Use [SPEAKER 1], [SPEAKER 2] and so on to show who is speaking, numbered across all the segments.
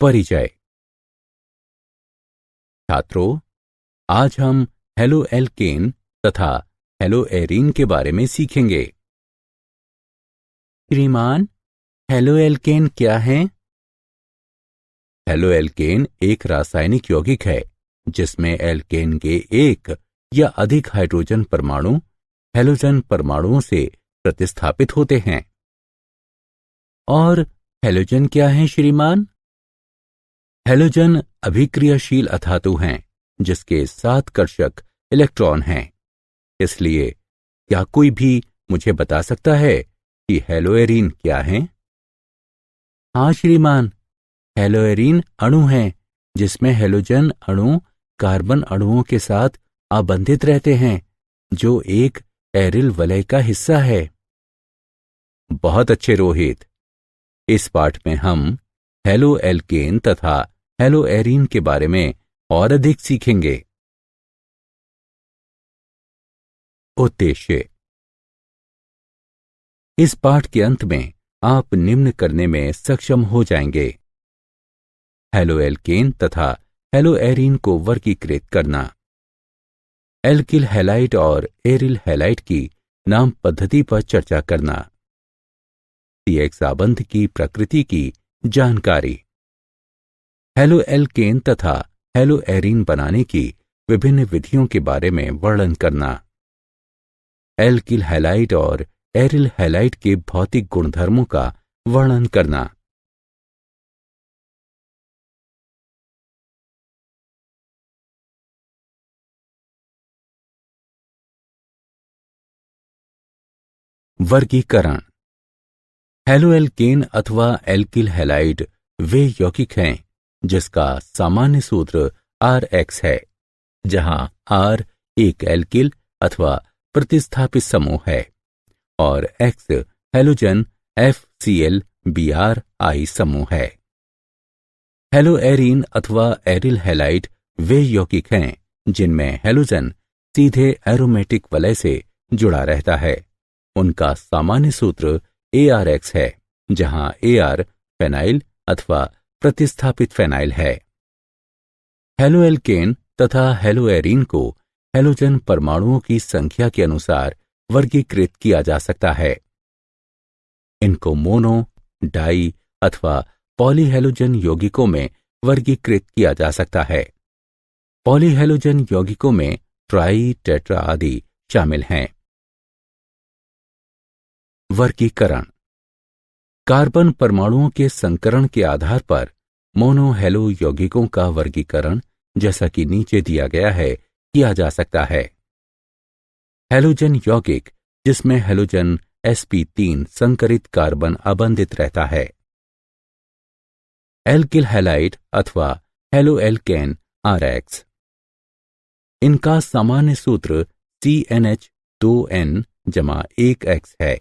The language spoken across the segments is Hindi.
[SPEAKER 1] परिचय। छात्रों, आज हम हेलोएल्केन तथा हेलोएरीन के बारे में सीखेंगे। श्रीमान, हेलोएल्केन क्या है? हेलोएल्केन एक रासायनिक यौगिक है जिसमें एल्केन के एक या अधिक हाइड्रोजन परमाणु हेलोजन परमाणुओं से प्रतिस्थापित होते हैं। और हेलोजन क्या है श्रीमान? हेलोजन अभिक्रियाशील अधातु हैं जिसके 7 कर्षक इलेक्ट्रॉन हैं। इसलिए क्या कोई भी मुझे बता सकता है कि हेलोएरीन क्या है? हाँ श्रीमान, हेलोएरीन अणु हैं जिसमें हेलोजन अणु कार्बन अणुओं के साथ आबंधित रहते हैं, जो एक एरिल वलय का हिस्सा है। बहुत अच्छे रोहित। इस पाठ में हम हेलोएल्केन तथा हेलोएरीन के बारे में और अधिक सीखेंगे। उद्देश्य। इस पाठ के अंत में आप निम्न करने में सक्षम हो जाएंगे। हेलोएल्केन तथा हेलोएरीन को वर्गीकृत करना, एल्किल हैलाइड और एरिल हैलाइड की नाम पद्धति पर चर्चा करना, CX आबंध की प्रकृति की जानकारी, हेलोएल्केन तथा हेलोएरीन बनाने की विभिन्न विधियों के बारे में वर्णन करना, एल्किल हैलाइड और एरिल हैलाइड के भौतिक गुणधर्मों का वर्णन करना। वर्गीकरण। हेलोएल्केन अथवा एल्किल हैलाइड वे यौगिक हैं जिसका सामान्य सूत्र RX है, जहां R एक एल्किल अथवा प्रतिस्थापित समूह है और X हेलोजन FCl-BrI समूह है। हेलोएरीन अथवा एरिल हैलाइड वे यौगिक हैं जिनमें हेलोजन सीधे एरोमेटिक वलय से जुड़ा रहता है। उनका सामान्य सूत्र ARX है, जहां AR फेनाइल अथवा प्रतिस्थापित फेनाइल है। हेलोएल्केन तथा हेलोएरीन को हेलोजन परमाणुओं की संख्या के अनुसार वर्गीकृत किया जा सकता है। इनको मोनो, डाई अथवा पॉलीहेलोजन यौगिकों में वर्गीकृत किया जा सकता है। पॉलीहेलोजन यौगिकों में ट्राई, टेट्रा आदि शामिल हैं। वर्गीकरण। कार्बन परमाणुओं के संकरण के आधार पर मोनोहेलो यौगिकों का वर्गीकरण जैसा कि नीचे दिया गया है किया जा सकता है। हेलोजन यौगिक जिसमें हेलोजन sp3 संकरित कार्बन आबंधित रहता है। एल्किल हैलाइड अथवा हेलोएल्केन RX। इनका सामान्य सूत्र CnH2n-1x है।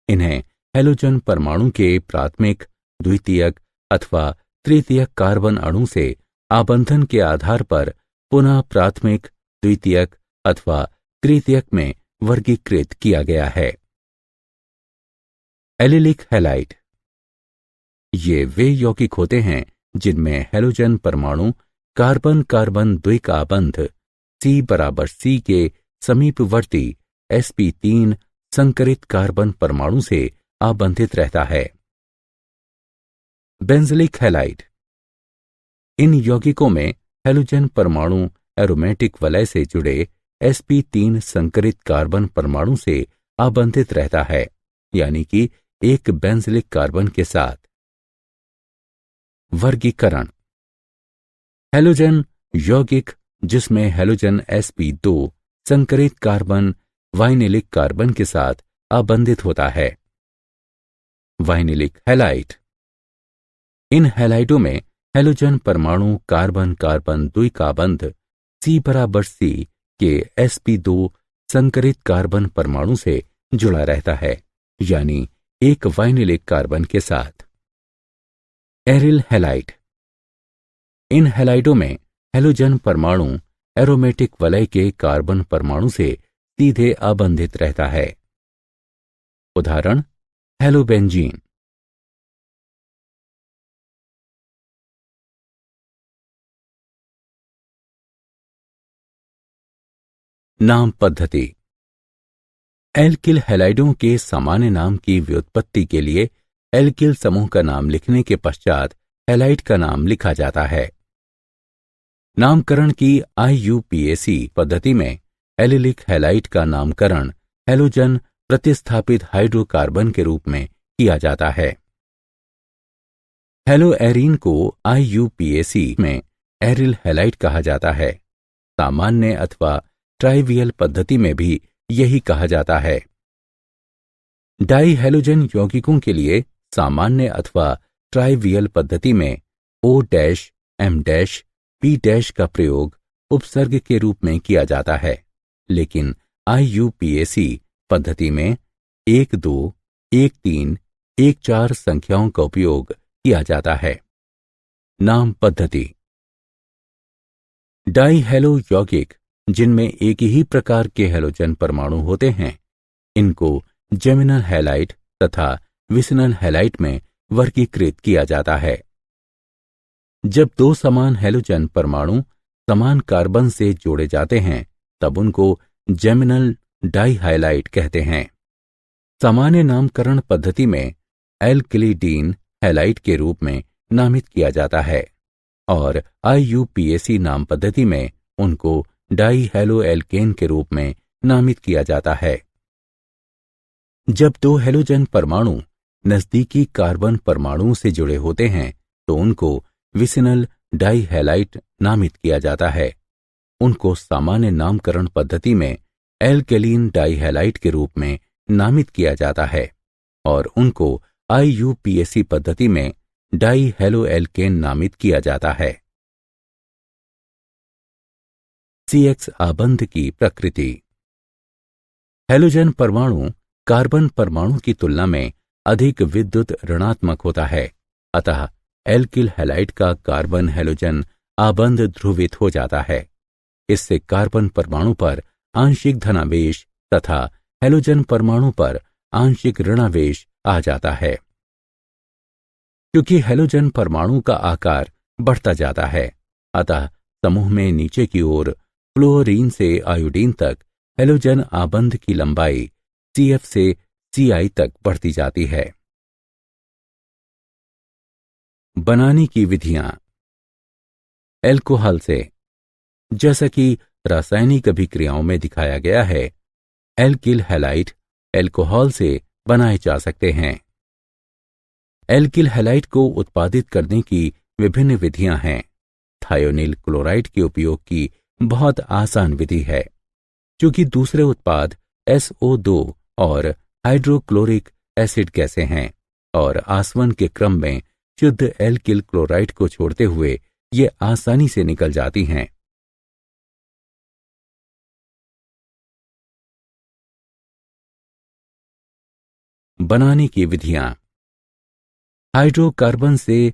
[SPEAKER 1] इन्हें हेलोजन परमाणु के प्राथमिक, द्वितीयक अथवा तृतीयक कार्बन अणु से आबंधन के आधार पर पुनः प्राथमिक, द्वितीयक अथवा तृतीयक में वर्गीकृत किया गया है। Allylic halide. ये वे यौगिक होते हैं जिनमें हेलोजन परमाणु कार्बन कार्बन द्विकाबंध C=C के समीपवर्ती sp3 संकरित कार्बन परमाणु से आबंधित रहता है। बेंजलिक हैलाइड। इन यौगिकों में हेलोजन परमाणु एरोमेटिक वलय से जुड़े sp3 संकरित कार्बन परमाणु से आबंधित रहता है, यानी कि एक बेंजलिक कार्बन के साथ। वर्गीकरण। हेलोजन यौगिक जिसमें हेलोजन sp2 संकरित कार्बन वाइनिलिक कार्बन के साथ आबंधित होता है। Vinylic halide. इन हैलाइडों में हेलोजन परमाणु कार्बन कार्बन द्विकाबंध C=C के sp2 संकरित कार्बन परमाणु से जुड़ा रहता है, यानी एक वाइनिलिक कार्बन के साथ। Aryl halide. इन हैलाइडों में हेलोजन परमाणु एरोमेटिक वलय के कार्बन परमाणु से सीधे आबंधित रहता है। उदाहरण हेलोबेंजीन। नाम पद्धति। एल्किल हैलाइडों के सामान्य नाम की व्युत्पत्ति के लिए एल्किल समूह का नाम लिखने के पश्चात हैलाइड का नाम लिखा जाता है। नामकरण की IUPAC पद्धति में एलिलिक हैलाइड का नामकरण हैलोजन प्रतिस्थापित हाइड्रोकार्बन के रूप में किया जाता है। हेलोएरीन को IUPAC में एरिल हैलाइड कहा जाता है। सामान्य अथवा ट्राइवियल पद्धति में भी यही कहा जाता है। डाई हैलोजन यौगिकों के लिए सामान्य अथवा ट्राइवियल पद्धति में O-M- P- का प्रयोग उपसर्ग के रूप में किया जाता है, लेकिन IUPAC पद्धति में 1, 2, 1, 3, 1, 4 संख्याओं का उपयोग किया जाता है। नाम पद्धति। डाई हैलो यौगिक जिनमें एक ही प्रकार के हैलोजन परमाणु होते हैं, इनको जेमिनल हैलाइड तथा विसिनल हैलाइड में वर्गीकृत किया जाता है। जब दो समान हैलोजन परमाणु समान कार्बन से जोड़े जाते हैं, तब उनको जेमिनल डाइहाइलाइड कहते हैं। सामान्य नामकरण पद्धति में एल्किलिडीन हैलाइड के रूप में नामित किया जाता है और IUPAC नाम पद्धति में उनको डाइहैलोएल्केन के रूप में नामित किया जाता है। जब दो हैलोजन परमाणु नजदीकी कार्बन परमाणुओं से जुड़े होते हैं, तो उनको विसिनल डाइहैलाइड नामित किया जाता है। उनको सामान्य नामकरण पद्धति में एल्केलीन डाइहैलाइड के रूप में नामित किया जाता है और उनको IUPAC पद्धति में डाइहैलोएल्केन नामित किया जाता है। CX आबंध की प्रकृति। हैलोजन परमाणु कार्बन परमाणु की तुलना में अधिक विद्युत ऋणात्मक होता है, अतः एल्किल हैलाइड का कार्बन हैलोजन आबंध ध्रुवित हो जाता है। इससे कार्बन परमाणु पर आंशिक धनावेश तथा हैलोजन परमाणु पर आंशिक ऋणावेश आ जाता है। क्योंकि हैलोजन परमाणु का आकार बढ़ता जाता है, अतः समूह में नीचे की ओर फ्लोरीन से आयोडीन तक हैलोजन आबंध की लंबाई CF से CI तक बढ़ती जाती है। बनाने की विधियां। एल्कोहल से, जैसा कि रासायनिक अभिक्रियाओं में दिखाया गया है, एल्किल हैलाइड एल्कोहल से बनाए जा सकते हैं। एल्किल हैलाइड को उत्पादित करने की विभिन्न विधियां हैं। थायोनिल क्लोराइड के उपयोग की बहुत आसान विधि है, क्योंकि दूसरे उत्पाद SO2 और हाइड्रोक्लोरिक एसिड गैसें हैं और आसवन के क्रम में शुद्ध एल्किल क्लोराइड को छोड़ते हुए ये आसानी से निकल जाती हैं। बनाने की विधियां। हाइड्रोकार्बन से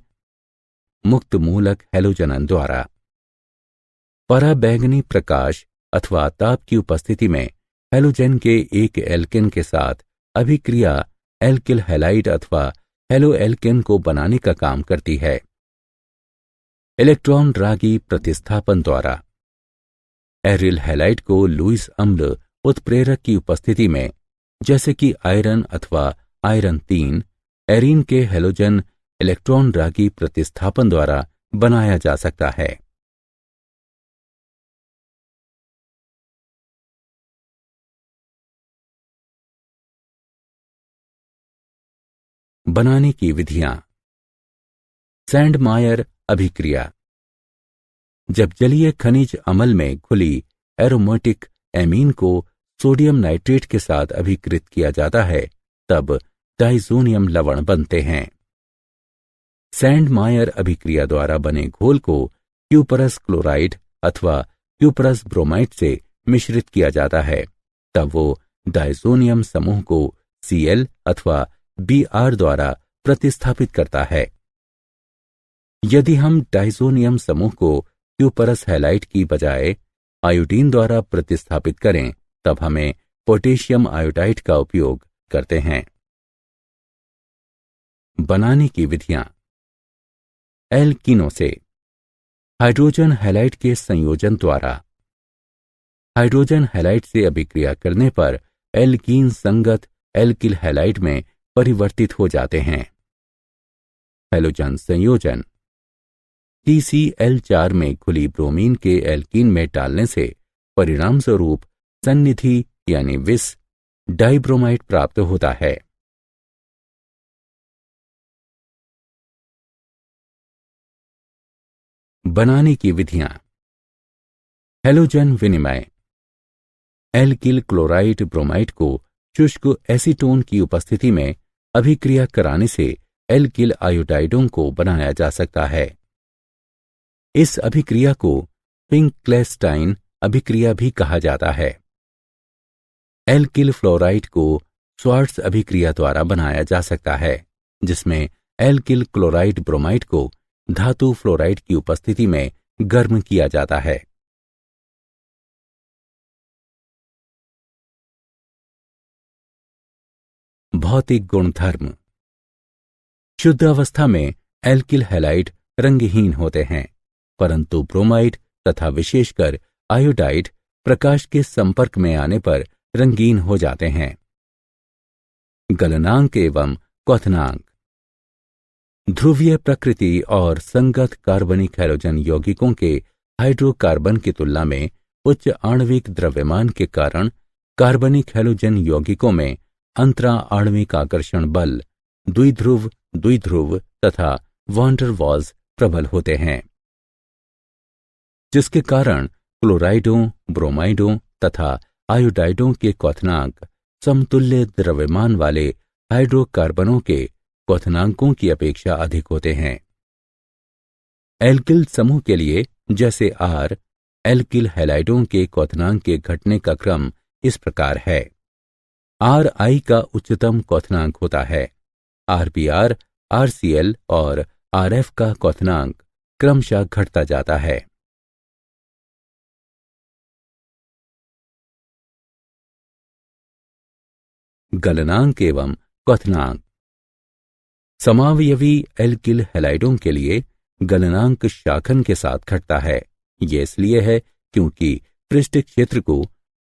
[SPEAKER 1] मुक्त मूलक हैलोजनन द्वारा पराबैंगनी प्रकाश अथवा ताप की उपस्थिति में हैलोजन के एक एल्केन के साथ अभिक्रिया एल्किल हैलाइड अथवा हैलोएल्केन को बनाने का काम करती है। इलेक्ट्रॉन रागी प्रतिस्थापन द्वारा एरिल हैलाइड को लुईस अम्ल उत्प्रेरक की उपस्थिति में, जैसे कि आयरन अथवा आयरन 3, एरीन के हैलोजन इलेक्ट्रॉन रागी प्रतिस्थापन द्वारा बनाया जा सकता है। बनाने की विधियां। सैंडमायर अभिक्रिया। जब जलीय खनिज अम्ल में घुली एरोमेटिक एमीन को सोडियम नाइट्रेट के साथ अभिकृत किया जाता है, तब डाइजोनियम लवण बनते हैं। सैंडमायर अभिक्रिया द्वारा बने घोल को क्यूपरस क्लोराइड अथवा क्यूपरस ब्रोमाइड से मिश्रित किया जाता है, तब वो डाइजोनियम समूह को Cl अथवा Br द्वारा प्रतिस्थापित करता है। यदि हम डाइजोनियम समूह को क्यूपरस हैलाइड की बजाय आयोडीन द्वारा प्रतिस्थापित करें, तब हमें पोटेशियम आयोडाइड का उपयोग करते हैं। बनाने की विधियां। एल्कीनों से हाइड्रोजन हैलाइड के संयोजन द्वारा हाइड्रोजन हैलाइड से अभिक्रिया करने पर एल्कीन संगत एल्किल हैलाइड में परिवर्तित हो जाते हैं। हैलोजन संयोजन TCl4 में खुली ब्रोमीन के एल्कीन में डालने से परिणाम स्वरूप सन्निधि यानी विष डाइब्रोमाइड प्राप्त होता है। बनाने की विधियां। हैलोजन विनिमय। एल्किल क्लोराइड ब्रोमाइड को शुष्क एसीटोन की उपस्थिति में अभिक्रिया कराने से एल्किल आयोडाइडों को बनाया जा सकता है। इस अभिक्रिया को पिंक-क्लेस्टाइन अभिक्रिया भी कहा जाता है। एल्किल फ्लोराइड को स्वार्ट्ज अभिक्रिया द्वारा बनाया जा सकता है, जिसमें एल्किल क्लोराइड ब्रोमाइड को धातु फ्लोराइड की उपस्थिति में गर्म किया जाता है। भौतिक गुणधर्म। शुद्ध अवस्था में एल्किल हैलाइड रंगहीन होते हैं, परंतु ब्रोमाइड तथा विशेषकर आयोडाइड प्रकाश के संपर्क में आने पर रंगीन हो जाते हैं। गलनांक एवं क्वथनांक। ध्रुवीय प्रकृति और संगत कार्बनिक हैलोजन यौगिकों के हाइड्रोकार्बन की तुलना में उच्च आणविक द्रव्यमान के कारण कार्बनिक हैलोजन यौगिकों में अंतरा आणविक आकर्षण बल, द्विध्रुव द्विध्रुव तथा वॉन डर वाल्स प्रबल होते हैं, जिसके कारण क्लोराइडों, ब्रोमाइडों तथा आयोडाइडों के क्वथनांक समतुल्य द्रव्यमान वाले हाइड्रोकार्बनों के क्वथनांकों की अपेक्षा अधिक होते हैं। एल्किल समूह के लिए जैसे R, एल्किल हैलाइडों के क्वथनांक के घटने का क्रम इस प्रकार है। Ri का उच्चतम क्वथनांक होता है, RBr, RCl और RF का क्वथनांक क्रमशः घटता जाता है। गलनांक एवं क्वथनांक। समावयवी एल्किल हैलाइडों के लिए गलनांक शाखन के साथ घटता है। यह इसलिए है क्योंकि पृष्ठ क्षेत्र को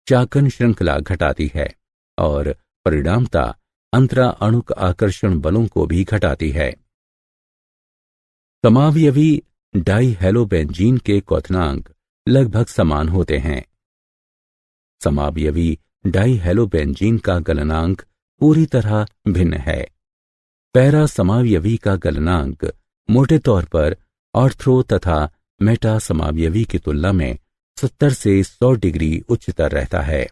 [SPEAKER 1] शाखन श्रृंखला घटाती है और परिणामता अंतरा अणुक आकर्षण बलों को भी घटाती है। समावयवी डाइहेलोबेंजीन के क्वथनांक लगभग समान होते हैं। समावयवी डाइहेलोबेंजीन का गलनांक पूरी तरह भिन्न है। पैरा समावयवी का गलनांक मोटे तौर पर ऑर्थो तथा मेटा समावयवी की तुलना में 70 से 100 डिग्री उच्चतर रहता है।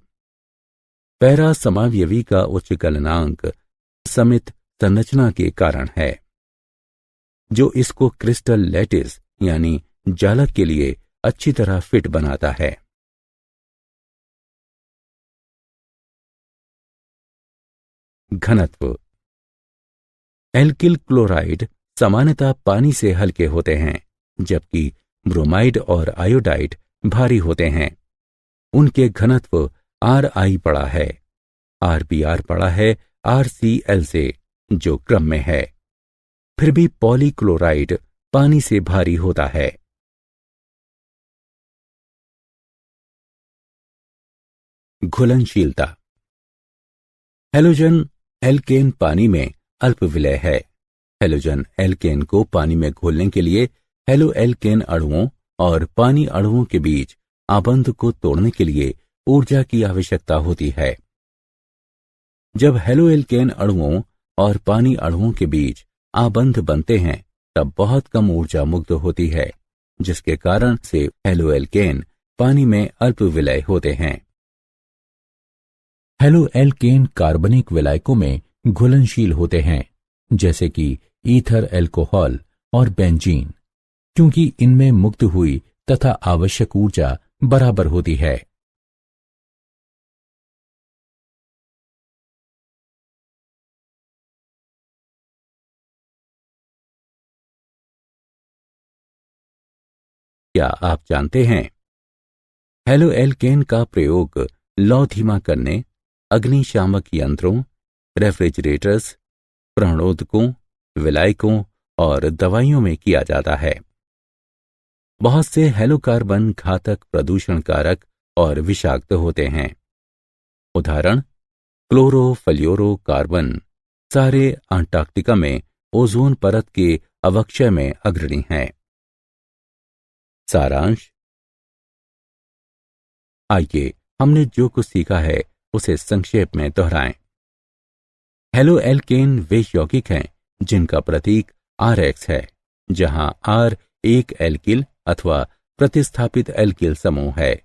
[SPEAKER 1] पैरा समावयवी का उच्च गलनांक समित संरचना के कारण है, जो इसको क्रिस्टल लैटिस यानी जालक के लिए अच्छी तरह फिट बनाता है। घनत्व। एल्किल क्लोराइड सामान्यतः पानी से हल्के होते हैं, जबकि ब्रोमाइड और आयोडाइड भारी होते हैं। उनके घनत्व Ri बड़ा है, RBr बड़ा है RCl से, जो क्रम में है। फिर भी पॉलीक्लोराइड पानी से भारी होता है। घुलनशीलता। हैलोजन एल्केन पानी में अल्प विलय है। हैलोजन एल्केन को पानी में घोलने के लिए हेलो एल्केन अणुओं और पानी अणुओं के बीच आबंध को तोड़ने के लिए ऊर्जा की आवश्यकता होती है। जब हेलो एल्केन अणुओं और पानी अणुओं के बीच आबंध बनते हैं, तब बहुत कम ऊर्जा मुक्त होती है, जिसके कारण से हेलो एल्केन पानी में अल्प विलय होते हैं। हेलो एल्केन कार्बनिक विलायकों में घुलनशील होते हैं, जैसे कि ईथर एल्कोहल और बेंजीन, क्योंकि इनमें मुक्त हुई तथा आवश्यक ऊर्जा बराबर होती है। क्या आप जानते हैं, हेलो एल्केन का प्रयोग लौ धीमा करने, अग्निशामक यंत्रों, रेफ्रिजरेटर्स, प्राणोदकों, विलायकों और दवाइयों में किया जाता है। बहुत से हेलोकार्बन घातक, प्रदूषण कारक और विषाक्त होते हैं। उदाहरण क्लोरोफ्लोरोकार्बन सारे अंटार्कटिका में ओजोन परत के अवक्षय में अग्रणी हैं। सारांश। आइए हमने जो कुछ सीखा है उसे संक्षेप में दोहराएं। हेलो एल्केन वे यौगिक हैं जिनका प्रतीक RX है, जहां R एक एल्किल अथवा प्रतिस्थापित एल्किल समूह है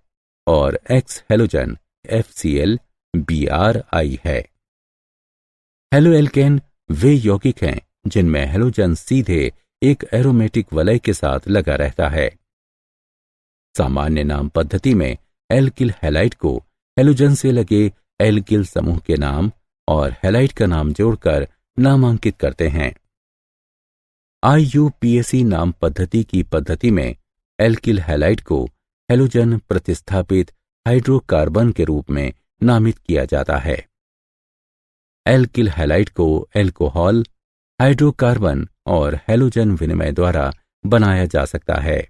[SPEAKER 1] और X हेलोजन FCl BRI है। हेलो एल्केन वे यौगिक हैं जिनमें हेलोजन सीधे एक एरोमेटिक वलय के साथ लगा रहता है। सामान्य नाम पद्धति में एल्किल हैलाइड को हेलोजन से लगे एल्किल समूह के नाम और हैलाइड का नाम जोड़कर नामांकित करते हैं। IUPAC नाम पद्धति की पद्धति में एल्किल हैलाइड को हेलोजन प्रतिस्थापित हाइड्रोकार्बन के रूप में नामित किया जाता है। एल्किल हैलाइड को एल्कोहल, हाइड्रोकार्बन और हेलोजन विनिमय द्वारा बनाया जा सकता है।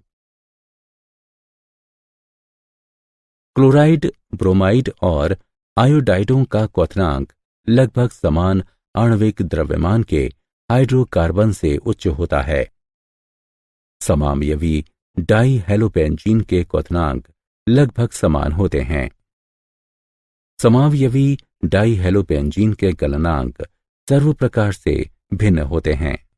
[SPEAKER 1] क्लोराइड, ब्रोमाइड और आयोडाइडों का क्वथनांक लगभग समान आणविक द्रव्यमान के हाइड्रोकार्बन से उच्च होता है। समावयवी डाइहेलोपेंजीन के क्वथनांक लगभग समान होते हैं। समावयवी डाइहेलोपेंजीन के गलनांक सर्व प्रकार से भिन्न होते हैं।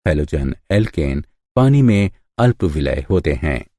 [SPEAKER 1] हेलोजन एल्केन पानी में अल्प विलय होते हैं।